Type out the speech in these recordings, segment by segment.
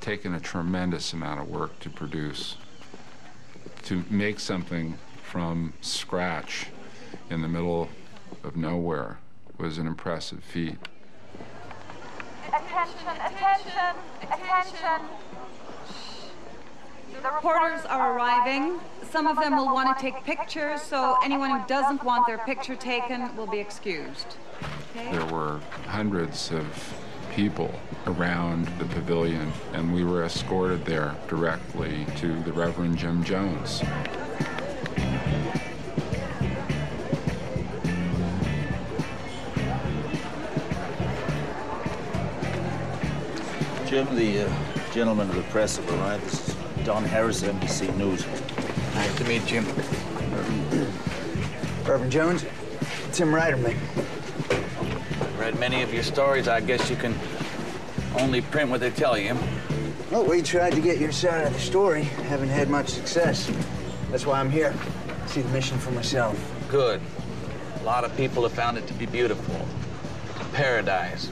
taken a tremendous amount of work to produce. To make something from scratch in the middle of nowhere was an impressive feat. Attention, attention, attention. The reporters are arriving. Some of them will want to take pictures, so anyone who doesn't want their picture taken will be excused. Okay? There were hundreds of people around the pavilion, and we were escorted there directly to the Reverend Jim Jones. Jim, the gentlemen of the press have arrived. This is Don Harris, NBC News. Nice to meet Jim. Reverend Jones, Tim Ryder, mate. Read many of your stories. I guess you can only print what they tell you. Well, we tried to get your side of the story. Haven't had much success. That's why I'm here. See the mission for myself. Good. A lot of people have found it to be beautiful. Paradise.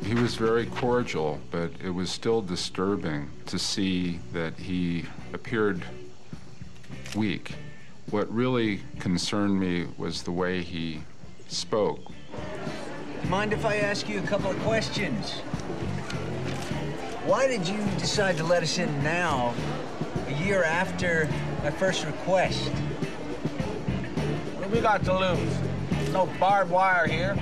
He was very cordial, but it was still disturbing to see that he appeared weak. What really concerned me was the way he spoke. Mind if I ask you a couple of questions? Why did you decide to let us in now, a year after my first request? What have we got to lose? No barbed wire here.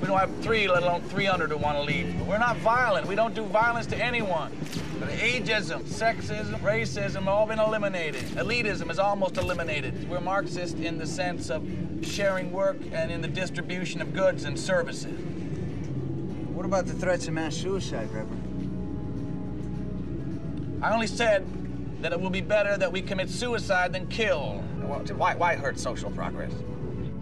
We don't have 3, let alone 300 who want to leave. But we're not violent. We don't do violence to anyone. But ageism, sexism, racism have all been eliminated. Elitism is almost eliminated. We're Marxist in the sense of sharing work and in the distribution of goods and services. What about the threats of mass suicide, Reverend? I only said that it will be better that we commit suicide than kill. Why hurt social progress?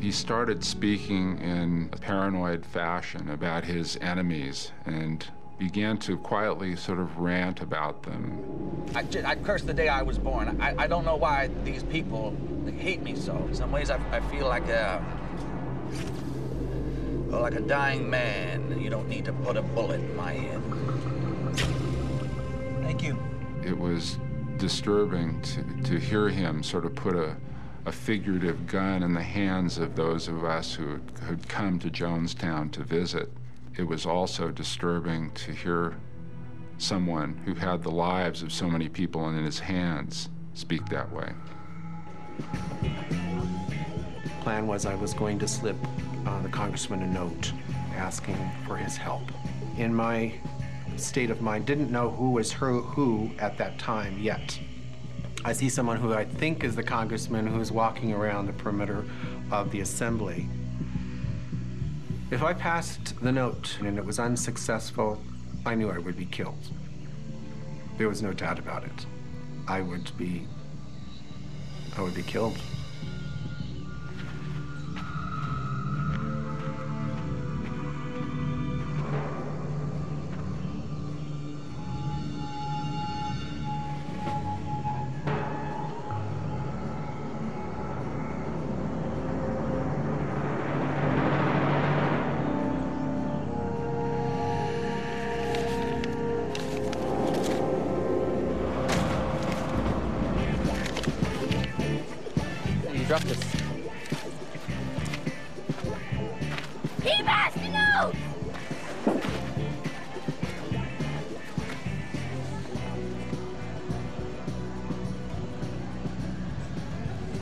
He started speaking in a paranoid fashion about his enemies and began to quietly sort of rant about them. I cursed the day I was born. I don't know why these people hate me so. In some ways, I feel like a dying man. You don't need to put a bullet in my head. Thank you. It was disturbing to hear him sort of put a figurative gun in the hands of those of us who had come to Jonestown to visit. It was also disturbing to hear someone who had the lives of so many people in his hands speak that way. The plan was I was going to slip the congressman a note asking for his help. In my state of mind, didn't know who was who at that time yet. I see someone who I think is the congressman who's walking around the perimeter of the assembly. If I passed the note and it was unsuccessful, I knew I would be killed. There was no doubt about it. I would be killed. Drop this. He passed the note!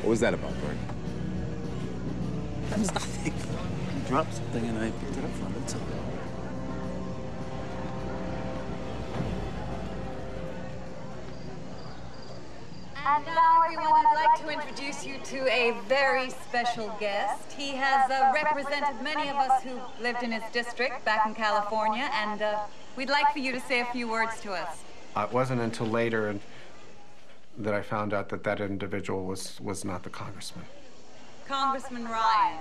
What was that about, Bert? That was nothing. You dropped something and I picked it up from it, so. And now, everyone, I'd like to introduce you to a very special guest. He has represented many of us who lived in his district back in California, and we'd like for you to say a few words to us. It wasn't until later that I found out that that individual was not the congressman. Congressman Ryan.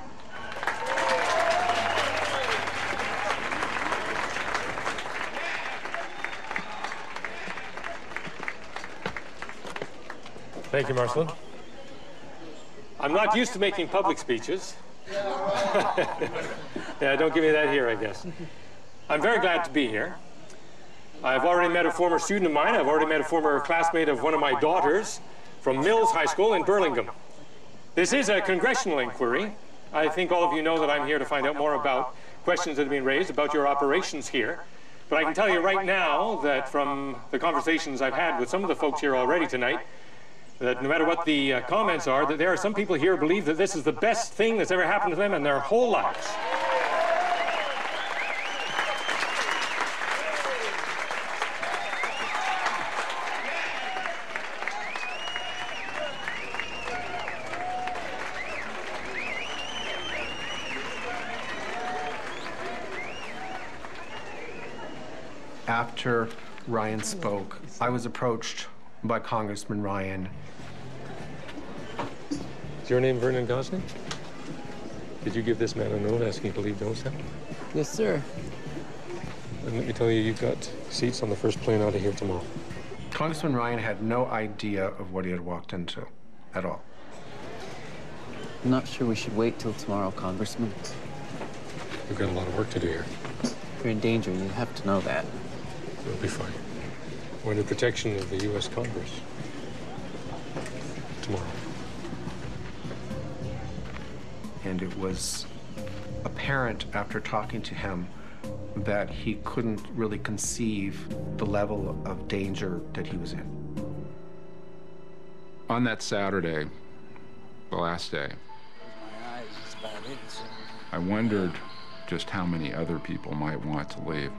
Thank you, Marceline. I'm not used to making public speeches. Yeah, don't give me that here, I guess. I'm very glad to be here. I've already met a former student of mine. I've already met a former classmate of one of my daughters from Mills High School in Burlingame. This is a congressional inquiry. I think all of you know that I'm here to find out more about questions that have been raised about your operations here. But I can tell you right now that from the conversations I've had with some of the folks here already tonight, that no matter what the comments are, that there are some people here who believe that this is the best thing that's ever happened to them in their whole lives. After Ryan spoke, I was approached by Congressman Ryan. Is your name Vernon Gosney? Did you give this man a note asking to leave Jonestown? Yes, sir. And let me tell you, you've got seats on the first plane out of here tomorrow. Congressman Ryan had no idea of what he had walked into at all. I'm not sure we should wait till tomorrow, Congressman. We've got a lot of work to do here. If you're in danger, you have to know that. We'll be fine. We're under protection of the U.S. Congress. Tomorrow. And it was apparent after talking to him that he couldn't really conceive the level of danger that he was in. On that Saturday, the last day, I wondered just how many other people might want to leave.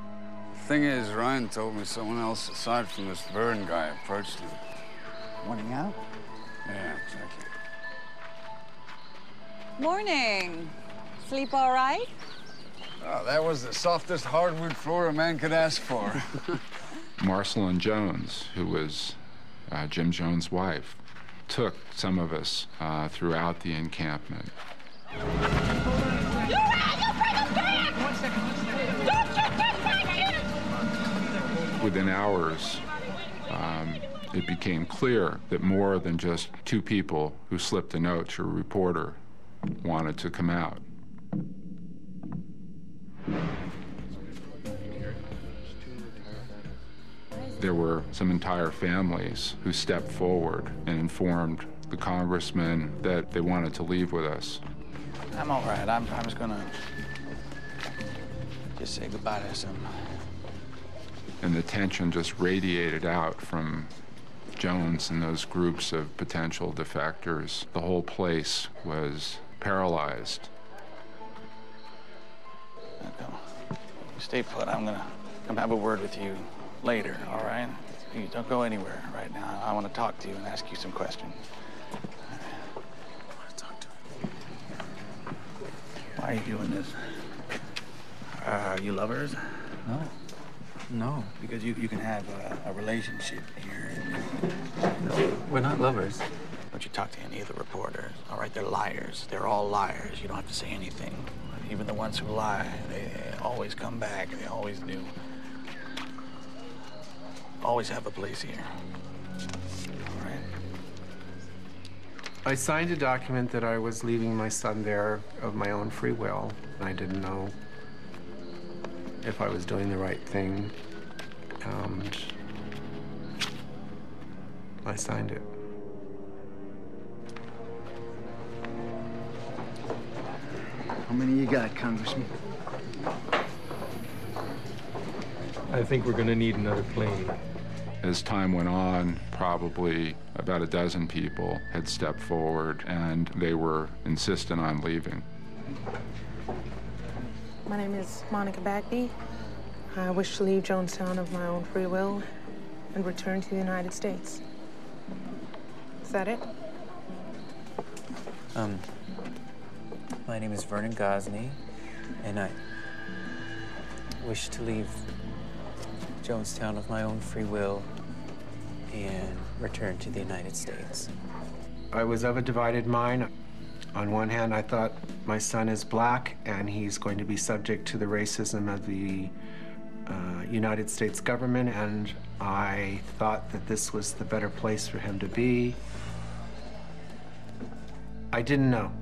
Thing is, Ryan told me someone else aside from this Vern guy approached him. Wanting out? Yeah, exactly. Morning. Sleep all right? Oh, that was the softest hardwood floor a man could ask for. Marcelyn Jones, who was Jim Jones' wife, took some of us throughout the encampment. Within hours, it became clear that more than just two people who slipped a note to a reporter wanted to come out. There were some entire families who stepped forward and informed the congressman that they wanted to leave with us. I'm all right. I'm just gonna just say goodbye to some. And the tension just radiated out from Jones and those groups of potential defectors. The whole place was paralyzed. Stay put. I'm gonna come have a word with you later, all right? You don't go anywhere right now. I want to talk to you and ask you some questions. I want to talk to him. Why are you doing this? Are you lovers? No. No. Because you can have a relationship here. No, we're not lovers. Don't you talk to any of the reporters, all right? They're liars. They're all liars. You don't have to say anything. Even the ones who lie, they always come back. They always do. Always have a place here. All right? I signed a document that I was leaving my son there of my own free will. I didn't know if I was doing the right thing, and I signed it. How many you got, Congressman? I think we're going to need another plane. As time went on, probably about a dozen people had stepped forward, and they were insistent on leaving. My name is Monica Bagby. I wish to leave Jonestown of my own free will and return to the United States. Is that it? My name is Vernon Gosney, and I wish to leave Jonestown of my own free will and return to the United States. I was of a divided mind. On one hand, I thought my son is black and he's going to be subject to the racism of the United States government, and I thought that this was the better place for him to be. I didn't know.